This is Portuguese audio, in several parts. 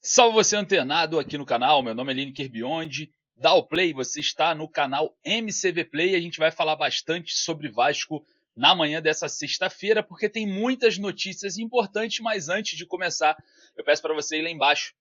Salve você antenado aqui no canal, meu nome é Lineker Beyond. Dá o play, você está no canal MCV Play. A gente vai falar bastante sobre Vasco na manhã dessa sexta-feira, porque tem muitas notícias importantes, mas antes de começar, eu peço para você ir lá embaixo,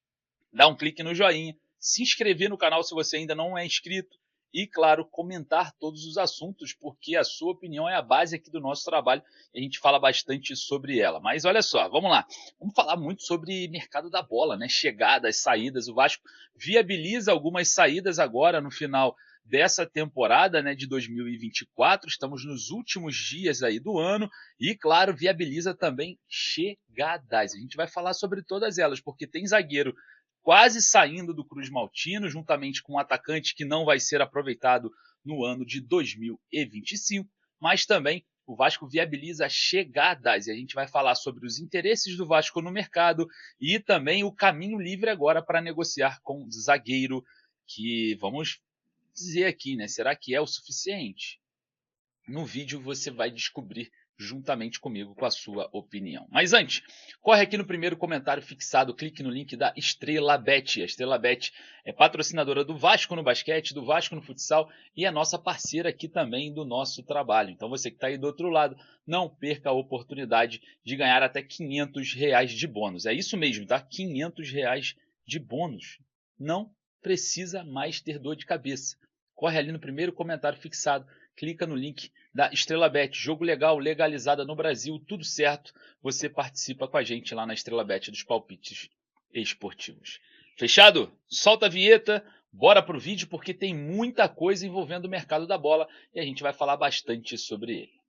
dar um clique no joinha, se inscrever no canal se você ainda não é inscrito e, claro, comentar todos os assuntos, porque a sua opinião é a base aqui do nosso trabalho e a gente fala bastante sobre ela. Mas olha só, vamos lá. Vamos falar muito sobre mercado da bola, né? Chegadas, saídas. O Vasco viabiliza algumas saídas agora no final dessa temporada, né, de 2024. Estamos nos últimos dias aí do ano e, claro, viabiliza também chegadas. A gente vai falar sobre todas elas, porque tem zagueiro quase saindo do Cruz Maltino, juntamente com um atacante que não vai ser aproveitado no ano de 2025, mas também o Vasco viabiliza chegadas, e a gente vai falar sobre os interesses do Vasco no mercado e também o caminho livre agora para negociar com o zagueiro, que vamos dizer aqui, né? Será que é o suficiente? No vídeo você vai descobrir juntamente comigo com a sua opinião. Mas antes, corre aqui no primeiro comentário fixado, clique no link da Estrela Bet. A Estrela Bet é patrocinadora do Vasco no basquete, do Vasco no futsal e é nossa parceira aqui também do nosso trabalho. Então você que está aí do outro lado, não perca a oportunidade de ganhar até R$ 500 de bônus. É isso mesmo, tá? R$ 500 de bônus. Não precisa mais ter dor de cabeça. Corre ali no primeiro comentário fixado, clica no link da Estrela Bet, jogo legal, legalizada no Brasil, tudo certo. Você participa com a gente lá na Estrela Bet dos palpites esportivos. Fechado? Solta a vinheta, bora pro vídeo porque tem muita coisa envolvendo o mercado da bola e a gente vai falar bastante sobre ele.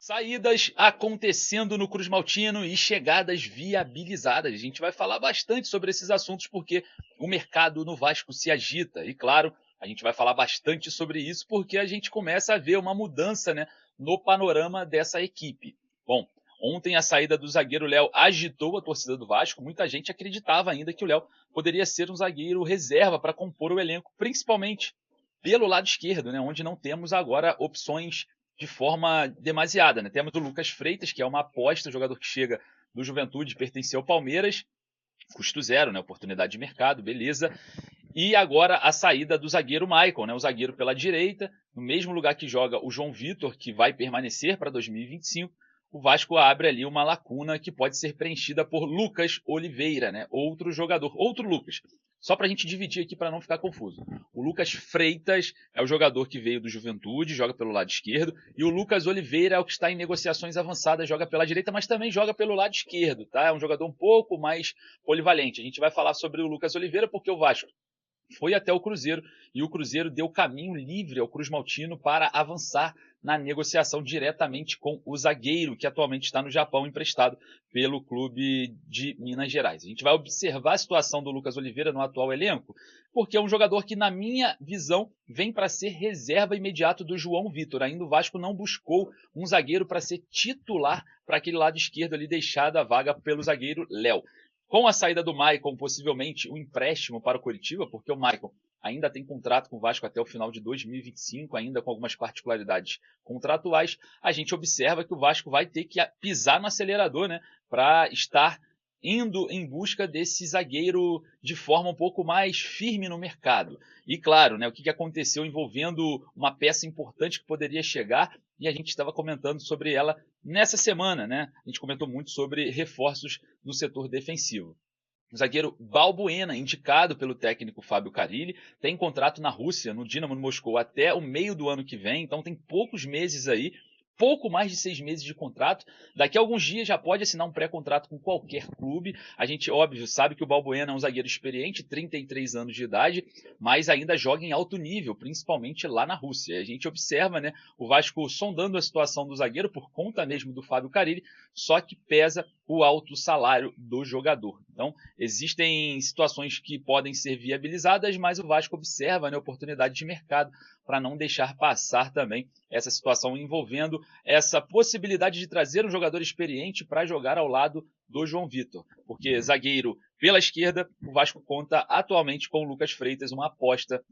Saídas acontecendo no Cruz Maltino e chegadas viabilizadas. A gente vai falar bastante sobre esses assuntos porque o mercado no Vasco se agita. E claro, a gente vai falar bastante sobre isso porque a gente começa a ver uma mudança, né, no panorama dessa equipe. Bom, ontem a saída do zagueiro Léo agitou a torcida do Vasco. Muita gente acreditava ainda que o Léo poderia ser um zagueiro reserva para compor o elenco, principalmente pelo lado esquerdo, né, onde não temos agora opções de forma demasiada, né? Temos o Lucas Freitas, que é uma aposta, jogador que chega do Juventude, pertenceu ao Palmeiras, custo zero, né? Oportunidade de mercado, beleza. E agora a saída do zagueiro Maicon, né? O zagueiro pela direita, no mesmo lugar que joga o João Vitor, que vai permanecer para 2025. O Vasco abre ali uma lacuna que pode ser preenchida por Lucas Oliveira, né? Outro jogador, outro Lucas. Só para a gente dividir aqui para não ficar confuso. O Lucas Freitas é o jogador que veio do Juventude, joga pelo lado esquerdo, e o Lucas Oliveira é o que está em negociações avançadas, joga pela direita, mas também joga pelo lado esquerdo, tá? É um jogador um pouco mais polivalente. A gente vai falar sobre o Lucas Oliveira porque o Vasco foi até o Cruzeiro e o Cruzeiro deu caminho livre ao Cruz Maltino para avançar na negociação diretamente com o zagueiro, que atualmente está no Japão, emprestado pelo clube de Minas Gerais. A gente vai observar a situação do Lucas Oliveira no atual elenco, porque é um jogador que, na minha visão, vem para ser reserva imediato do João Vitor. Ainda o Vasco não buscou um zagueiro para ser titular para aquele lado esquerdo ali, deixada a vaga pelo zagueiro Léo. Com a saída do Maicon, possivelmente o empréstimo para o Coritiba, porque o Maicon ainda tem contrato com o Vasco até o final de 2025, ainda com algumas particularidades contratuais, a gente observa que o Vasco vai ter que pisar no acelerador, né, para estar indo em busca desse zagueiro de forma um pouco mais firme no mercado. E claro, né, o que aconteceu envolvendo uma peça importante que poderia chegar, e a gente estava comentando sobre ela nessa semana, né? A gente comentou muito sobre reforços no setor defensivo. O zagueiro Balbuena, indicado pelo técnico Fábio Carille, tem contrato na Rússia, no Dinamo de Moscou, até o meio do ano que vem, então tem poucos meses aí, pouco mais de 6 meses de contrato. Daqui a alguns dias já pode assinar um pré-contrato com qualquer clube. A gente, óbvio, sabe que o Balbuena é um zagueiro experiente, 33 anos de idade, mas ainda joga em alto nível, principalmente lá na Rússia. A gente observa, né, o Vasco sondando a situação do zagueiro por conta mesmo do Fábio Carille, só que pesa o alto salário do jogador. Então, existem situações que podem ser viabilizadas, mas o Vasco observa, né, oportunidade de mercado para não deixar passar também essa situação envolvendo essa possibilidade de trazer um jogador experiente para jogar ao lado do João Vitor. Porque zagueiro pela esquerda, o Vasco conta atualmente com o Lucas Freitas, uma aposta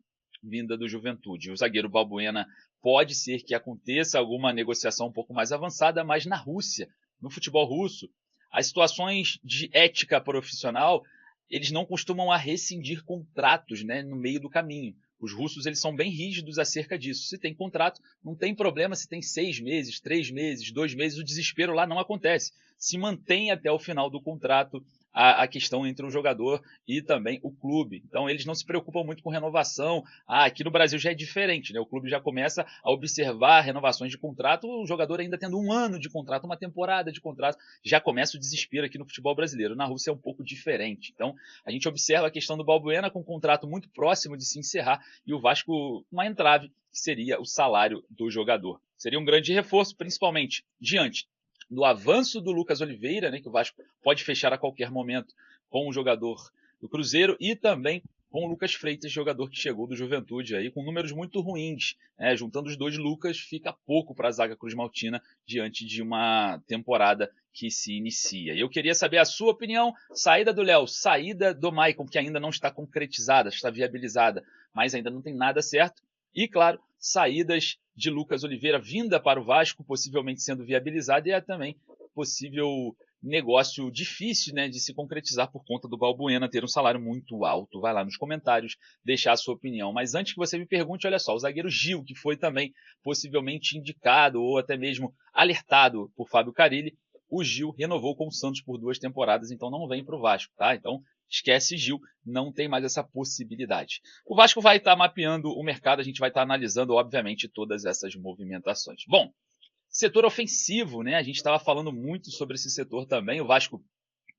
vinda do Juventude. O zagueiro Balbuena pode ser que aconteça alguma negociação um pouco mais avançada, mas na Rússia, no futebol russo, as situações de ética profissional, eles não costumam a rescindir contratos, né, no meio do caminho. Os russos eles são bem rígidos acerca disso. Se tem contrato, não tem problema se tem 6 meses, 3 meses, 2 meses, o desespero lá não acontece. Se mantém até o final do contrato a questão entre o jogador e também o clube. Então eles não se preocupam muito com renovação. Aqui no Brasil já é diferente, né? O clube já começa a observar renovações de contrato, o jogador ainda tendo 1 ano de contrato, uma temporada de contrato, já começa o desespero aqui no futebol brasileiro. Na Rússia é um pouco diferente. Então a gente observa a questão do Balbuena com um contrato muito próximo de se encerrar e o Vasco uma entrave, que seria o salário do jogador. Seria um grande reforço, principalmente diante do avanço do Lucas Oliveira, né, que o Vasco pode fechar a qualquer momento com o jogador do Cruzeiro, e também com o Lucas Freitas, jogador que chegou do Juventude, aí, com números muito ruins. Né? Juntando os dois Lucas, fica pouco para a zaga cruzmaltina diante de uma temporada que se inicia. E eu queria saber a sua opinião, saída do Léo, saída do Maicon, que ainda não está concretizada, está viabilizada, mas ainda não tem nada certo, e claro, saídas de Lucas Oliveira, vinda para o Vasco, possivelmente sendo viabilizada, e é também possível negócio difícil, né, de se concretizar por conta do Balbuena ter um salário muito alto. Vai lá nos comentários deixar a sua opinião. Mas antes que você me pergunte, olha só, o zagueiro Gil, que foi também possivelmente indicado ou até mesmo alertado por Fábio Carille, o Gil renovou com o Santos por 2 temporadas, então não vem para o Vasco, tá? Então esquece Gil, não tem mais essa possibilidade. O Vasco vai estar mapeando o mercado, a gente vai estar analisando, obviamente, todas essas movimentações. Bom, setor ofensivo, né? A gente estava falando muito sobre esse setor também. O Vasco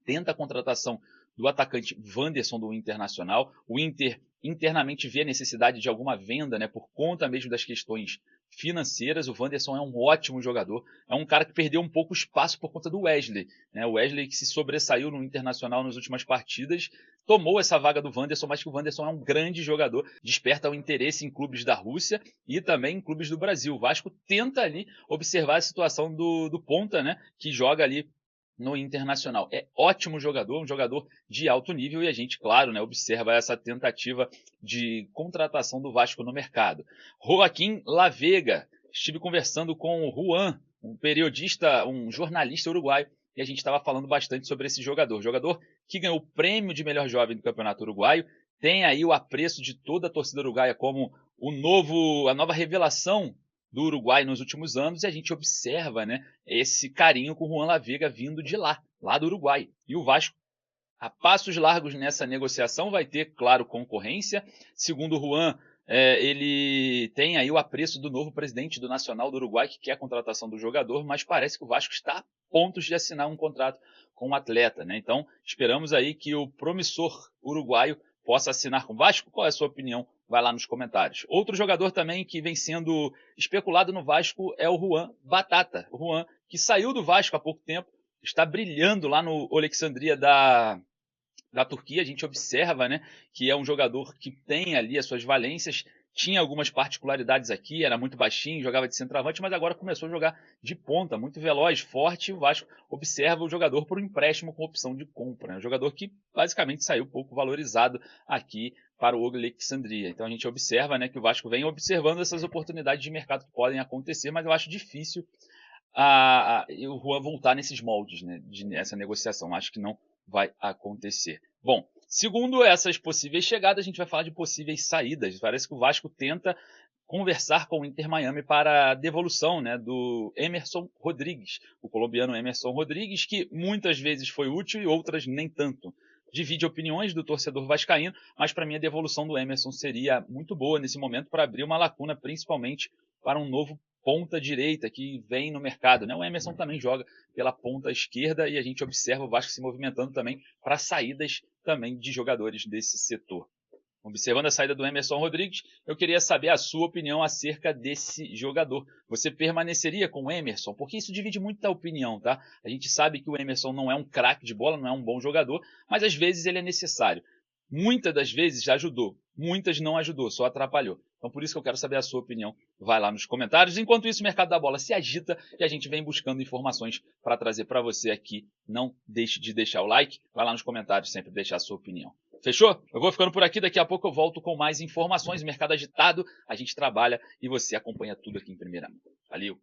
tenta a contratação do atacante Wanderson do Internacional. O Inter internamente vê a necessidade de alguma venda, né, por conta mesmo das questões financeiras. O Wanderson é um ótimo jogador, é um cara que perdeu um pouco espaço por conta do Wesley, né? O Wesley que se sobressaiu no Internacional nas últimas partidas, tomou essa vaga do Wanderson, mas que o Wanderson é um grande jogador, desperta o interesse em clubes da Rússia e também em clubes do Brasil. O Vasco tenta ali observar a situação do ponta, né, que joga ali no Internacional. É ótimo jogador, um jogador de alto nível, e a gente, claro, né, observa essa tentativa de contratação do Vasco no mercado. Joaquim Lavega, estive conversando com o Juan, um periodista, um jornalista uruguaio, e a gente estava falando bastante sobre esse jogador. Jogador que ganhou o prêmio de melhor jovem do Campeonato Uruguaio, tem aí o apreço de toda a torcida uruguaia como a nova revelação do Uruguai nos últimos anos, e a gente observa, né, esse carinho com o Juan Lavega vindo de lá do Uruguai. E o Vasco, a passos largos nessa negociação, vai ter, claro, concorrência. Segundo o Juan, ele tem aí o apreço do novo presidente do Nacional do Uruguai, que quer a contratação do jogador, mas parece que o Vasco está a pontos de assinar um contrato com o atleta, né? Então, esperamos aí que o promissor uruguaio possa assinar com o Vasco. Qual é a sua opinião? Vai lá nos comentários. Outro jogador também que vem sendo especulado no Vasco é o Juan Batata. O Juan, que saiu do Vasco há pouco tempo, está brilhando lá no Alexandria da Turquia. A gente observa, né, que é um jogador que tem ali as suas valências, tinha algumas particularidades aqui, era muito baixinho, jogava de centroavante, mas agora começou a jogar de ponta, muito veloz, forte, e o Vasco observa o jogador por um empréstimo com opção de compra, né? Um jogador que basicamente saiu pouco valorizado aqui para o Alexandria. Então a gente observa, né, que o Vasco vem observando essas oportunidades de mercado que podem acontecer, mas eu acho difícil o Juan voltar nesses moldes, né, nessa negociação. Acho que não vai acontecer. Bom, segundo essas possíveis chegadas, a gente vai falar de possíveis saídas. Parece que o Vasco tenta conversar com o Inter Miami para a devolução, né, do Emerson Rodrigues, o colombiano Emerson Rodrigues, que muitas vezes foi útil e outras nem tanto. Divide opiniões do torcedor vascaíno, mas para mim a devolução do Emerson seria muito boa nesse momento para abrir uma lacuna, principalmente para um novo ponta direita que vem no mercado, né? O Emerson também joga pela ponta esquerda e a gente observa o Vasco se movimentando também para saídas também de jogadores desse setor. Observando a saída do Emerson Rodrigues, eu queria saber a sua opinião acerca desse jogador. Você permaneceria com o Emerson? Porque isso divide muito a opinião, tá? A gente sabe que o Emerson não é um craque de bola, não é um bom jogador, mas às vezes ele é necessário. Muitas das vezes ajudou, muitas não ajudou, só atrapalhou. Então por isso que eu quero saber a sua opinião. Vai lá nos comentários. Enquanto isso, o mercado da bola se agita e a gente vem buscando informações para trazer para você aqui. Não deixe de deixar o like, vai lá nos comentários sempre deixar a sua opinião. Fechou? Eu vou ficando por aqui, daqui a pouco eu volto com mais informações. Mercado agitado, a gente trabalha e você acompanha tudo aqui em primeira mão. Valeu!